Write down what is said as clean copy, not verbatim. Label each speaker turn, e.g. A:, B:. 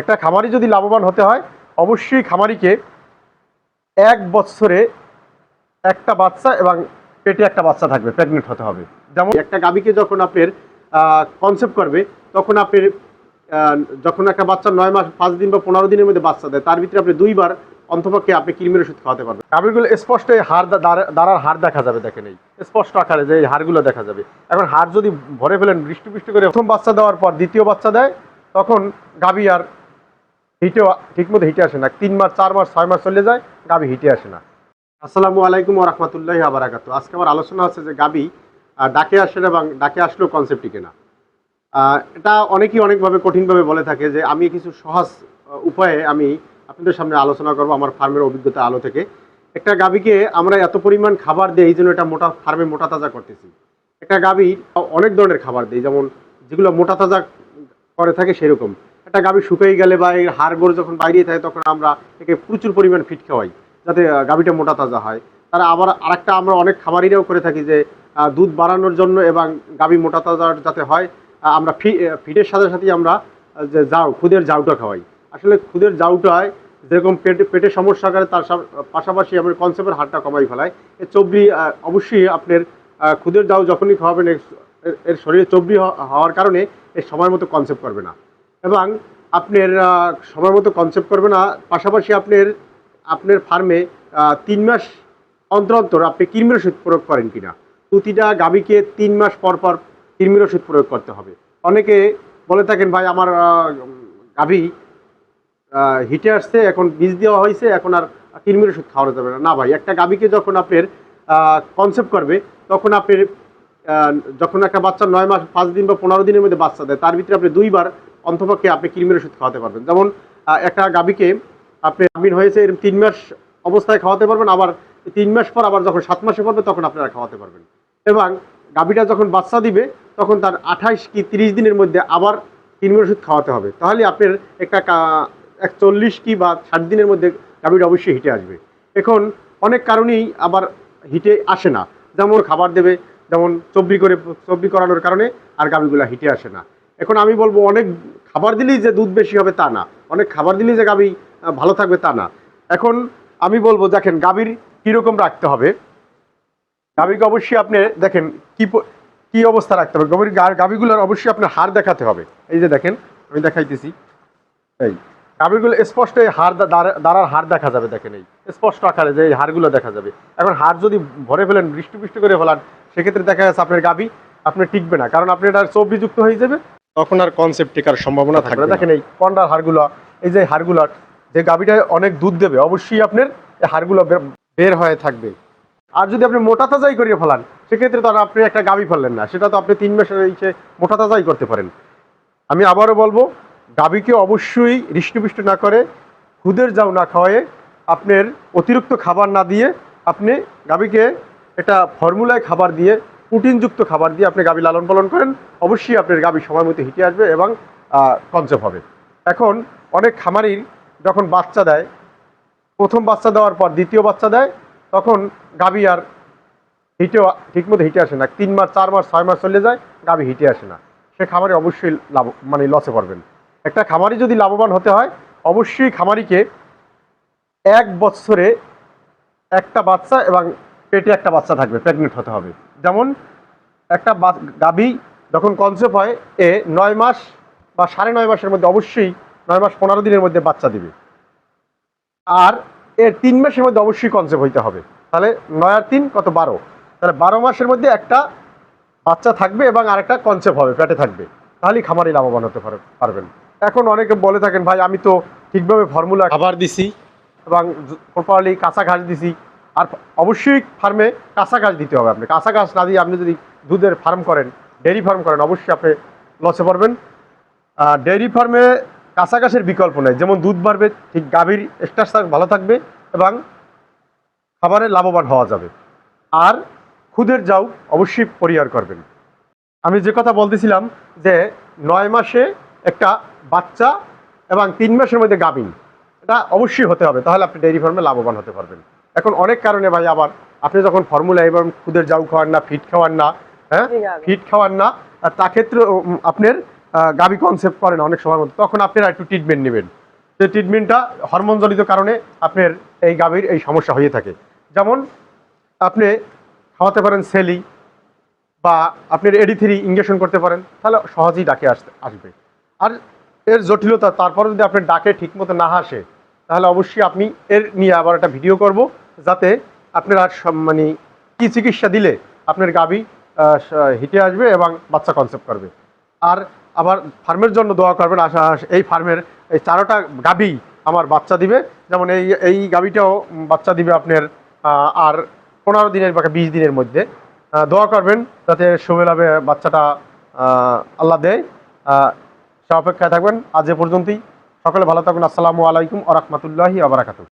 A: একটা খামারি যদি লাভবান হতে হয় অবশ্যই খামারিকে 1 বছরে একটা বাচ্চা এবং পেটে একটা বাচ্চা থাকবে, প্রেগনেন্ট হতে হবে। যেমন একটা গাভীকে যখন আপনার কনসেপ্ট করবে তখন আপনার যখন একটা বাচ্চা 9 মাস 5 দিন বা 15 দিনের মধ্যে বাচ্চা দেয়, তার ভিতরে আপনি 2বার অন্তপক্ষে আপনি কৃমির ওষুধ খাওয়াতে পারবেন। গাভীগুলো স্পষ্ট দাঁড়ার হাড় দেখা যাবে, দেখেন এই স্পষ্ট আকারে যে এই হাড়গুলো দেখা যাবে। এখন হাড় যদি ভরে ফেলেন বৃষ্টি বৃষ্টি করে প্রথম বাচ্চা দেওয়ার পর দ্বিতীয় বাচ্চা দেয়, তখন গাভী আর হিটে ঠিকমতো হিটে আসে না। 3 মাস 4 মাস 6 মাস চলে যায়, গাভী হিটে আসে না। আসসালামু আলাইকুম ওয়া রাহমাতুল্লাহি ওয়া বারাকাতুহু। আজকে আমার আলোচনা হচ্ছে যে গাভী ডাকে আসে না এবং ডাকে আসলেও কনসেপ্টটি কেনা। এটা অনেকেই অনেকভাবে কঠিনভাবে বলে থাকে, যে আমি কিছু সহজ উপায়ে আমি আপনাদের সামনে আলোচনা করব আমার ফার্মের অভিজ্ঞতা আলো থেকে। একটা গাভীকে আমরা এত পরিমাণ খাবার দিই, এই জন্য এটা মোটা ফার্মে মোটা তাজা করতেছি। একটা গাভী অনেক ধরনের খাবার দিই, যেমন যেগুলো মোটা তাজা করে থাকে সেরকম। একটা গাভী শুকিয়ে গেলে বা এই হাড়গোড় যখন বাইরে থাকে তখন আমরা একে প্রচুর পরিমাণ ফিট খাওয়াই, যাতে গাভীটা মোটা তাজা হয়। তারা আবার আরেকটা আমরা অনেক খামারিরাও করে থাকি, যে দুধ বাড়ানোর জন্য এবং গাভী মোটা তাজা যাতে হয় আমরা ফিডের সাথে সাথেই আমরা যে খুদের জাউটা খাওয়াই। আসলে খুদের জাউটায় যেরকম পেটের সমস্যা করে, তার পাশাপাশি আমরা কনসেপ্টের হারটা কমাই ফেলাই। এর চর্বি অবশ্যই আপনার খুদের জাউ যখনই খাওয়াবেন এর শরীরে চর্বি হওয়ার কারণে এর সময় মতো কনসেপ্ট করবে না, এবং আপনার সময় মতো কনসেপ্ট করবে না। পাশাপাশি আপনার ফার্মে 3 মাস অন্তর অন্তর আপনি কৃমির ওষুধ প্রয়োগ করেন কিনা। প্রতিটা গাভীকে 3 মাস পর পর কৃমির ওষুধ প্রয়োগ করতে হবে। অনেকে বলে থাকেন, ভাই আমার গাভী হিটে আসছে, এখন বীজ দেওয়া হয়েছে, এখন আর কৃমির ওষুধ খাওয়ানো যাবে না। না ভাই, একটা গাভীকে যখন আপনার কনসেপ্ট করবে তখন আপনার যখন একটা বাচ্চা 9 মাস 5 দিন বা 15 দিনের মধ্যে বাচ্চা দেয়, তার ভিতরে আপনি 2বার অন্তপক্ষে আপনি কৃমির ওষুধ খাওয়াতে পারবেন। যেমন একটা গাভীকে আপনি গাভীর হয়েছে এরকম 3 মাস অবস্থায় খাওয়াতে পারবেন, আবার 3 মাস পর আবার যখন 7 মাসে পড়বে তখন আপনারা খাওয়াতে পারবেন। এবং গাভীটা যখন বাচ্চা দিবে তখন তার 28 কি 30 দিনের মধ্যে আবার কৃমির ওষুধ খাওয়াতে হবে। তাহলে আপনার একটা 40 কি বা 60 দিনের মধ্যে গাভীটা অবশ্যই হিটে আসবে। এখন অনেক কারণেই আবার হিটে আসে না, যেমন খাবার দেবে, যেমন চবরি করানোর কারণে আর গাভীগুলো হিটে আসে না। এখন আমি বলবো, অনেক খাবার দিলেই যে দুধ বেশি হবে তা না, অনেক খাবার দিলেই যে গাভী ভালো থাকবে তা না। এখন আমি বলবো, দেখেন গাভীর কীরকম রাখতে হবে। গাভীকে অবশ্যই আপনি দেখেন কি অবস্থা রাখতে হবে। গাভীগুলোর অবশ্যই আপনার হাড় দেখাতে হবে। এই যে দেখেন, আমি দেখাইতেছি, এই গাভীগুলো স্পষ্ট এই দাঁড়ার হাড় দেখা যাবে, দেখেন এই স্পষ্ট আকারে যে এই হাড়গুলো দেখা যাবে। এখন হাড় যদি ভরে ফেলেন বৃষ্টি বৃষ্টি করে ফেলান, সেক্ষেত্রে দেখা যাচ্ছে আপনার গাভী আপনার টিকবে না, কারণ আপনি এটা চর্বিযুক্ত হয়ে যাবে, তখন আর কনসেপ্ট টিকার সম্ভাবনা থাকবে না। দেখেন এই কন্ডার হাড়গুলো, এই যে হাড়গুলোর যে গাভীটা অনেক দুধ দেবে, অবশ্যই আপনার এই হাড়গুলো বের হয়ে থাকবে। আর যদি আপনি মোটা তাজাই করিয়ে ফেলান, সেক্ষেত্রে তো আর আপনি একটা গাভী ফেললেন না, সেটা তো আপনি 3 মাসের ইসে মোটা তাজাই করতে পারেন। আমি আবারও বলবো, গাভীকে অবশ্যই হৃষ্টপুষ্ট না করে, খুদের জাউ না খাওয়ায়ে, আপনার অতিরিক্ত খাবার না দিয়ে আপনি গাভীকে একটা ফর্মুলায় খাবার দিয়ে, প্রোটিনযুক্ত খাবার দিয়ে আপনি গাভী লালন পালন করেন, অবশ্যই আপনার গাভী সময় মতো হিটে আসবে এবং কনসেপ্ট হবে। এখন অনেক খামারির যখন বাচ্চা দেয়, প্রথম বাচ্চা দেওয়ার পর দ্বিতীয় বাচ্চা দেয়, তখন গাভী আর ঠিকমতো হিটে আসে না। 3 মাস 4 মাস 6 মাস চলে যায়, গাভী হিটে আসে না। সে খামারি অবশ্যই লসে পড়বেন। একটা খামারি যদি লাভবান হতে হয় অবশ্যই খামারিকে 1 বছরে একটা বাচ্চা এবং পেটে একটা বাচ্চা থাকবে, প্রেগনেন্ট হতে হবে। যেমন একটা গাভী যখন কনসেপ্ট হয় 9 মাস বা 9.5 মাসের মধ্যে, অবশ্যই 9 মাস 15 দিনের মধ্যে বাচ্চা দিবে। আর এর 3 মাসের মধ্যে অবশ্যই কনসেপ্ট হইতে হবে। তাহলে 9 আর 3 কত, 12। তাহলে 12 মাসের মধ্যে একটা বাচ্চা থাকবে এবং আরেকটা কনসেপ্ট হবে, পেটে থাকবে। তাহলেই খামারি লাভবান হতে পারবেন। এখন অনেকে বলে থাকেন, ভাই আমি তো ঠিকভাবে ফর্মুলা খাবার দিছি এবং প্রপারলি কাঁচা ঘাস দিছি। আর অবশ্যই ফার্মে কাঁচা ঘাস দিতে হবে। আপনি কাঁচা ঘাস না দিয়ে আপনি যদি দুধের ফার্ম করেন, ডেয়ারি ফার্ম করেন, অবশ্যই আপনি লসে পড়বেন। ডেয়ারি ফার্মে কাঁচা ঘাসের বিকল্প নেই, যেমন দুধ বাড়বে ঠিক গাভীর স্ট্রাকচার ভালো থাকবে এবং খাবারে লাভবান হওয়া যাবে। আর খুদের জাউ অবশ্যই পরিহার করবেন। আমি যে কথা বলতেছিলাম, যে 9 মাসে একটা বাচ্চা এবং 3 মাসের মধ্যে গাভীন, এটা অবশ্যই হতে হবে, তাহলে আপনি ডেয়ারি ফার্মে লাভবান হতে পারবেন। এখন অনেক কারণে ভাই, আবার আপনি যখন ফর্মুলা এবং খুদের জাউ খাওয়ান না, ফিট খাওয়ান না, হ্যাঁ ফিট খাওয়ান না, আর তা ক্ষেত্রে আপনার গাভী কনসেপ্ট করে না অনেক সময় মধ্যে, তখন আপনারা একটু ট্রিটমেন্ট নেবেন। যে ট্রিটমেন্টটা হরমোনজনিত কারণে আপনার এই গাভীর এই সমস্যা হয়ে থাকে। যেমন আপনি খাওয়াতে পারেন সেলি, বা আপনার এডি3 ইঞ্জেকশন করতে পারেন, তাহলে সহজেই ডাকে আসবে। আর এর জটিলতা, তারপরে যদি আপনার ডাকে ঠিকমতো না আসে, তাহলে অবশ্যই আপনি এর নিয়ে আবার একটা ভিডিও করব, যাতে আপনারা মানে কি চিকিৎসা দিলে আপনার গাভী হিটে আসবে এবং বাচ্চা কনসেপ্ট করবে। আর আবার ফার্মের জন্য দোয়া করবেন। আশা এই ফার্মের এই 4টা গাভী আমার বাচ্চা দিবে, যেমন এই গাভীটাও বাচ্চা দিবে আপনার আর 15 দিনের বা 20 দিনের মধ্যে। দোয়া করবেন যাতে সুবেলাভে বাচ্চাটা আল্লাহ দেয়। সে অপেক্ষায় থাকবেন। আজ এ পর্যন্তই। সকলে ভালো থাকুন। আসসালামু আলাইকুম ওয়া রাহমাতুল্লাহি ওয়া বারাকাতুহু।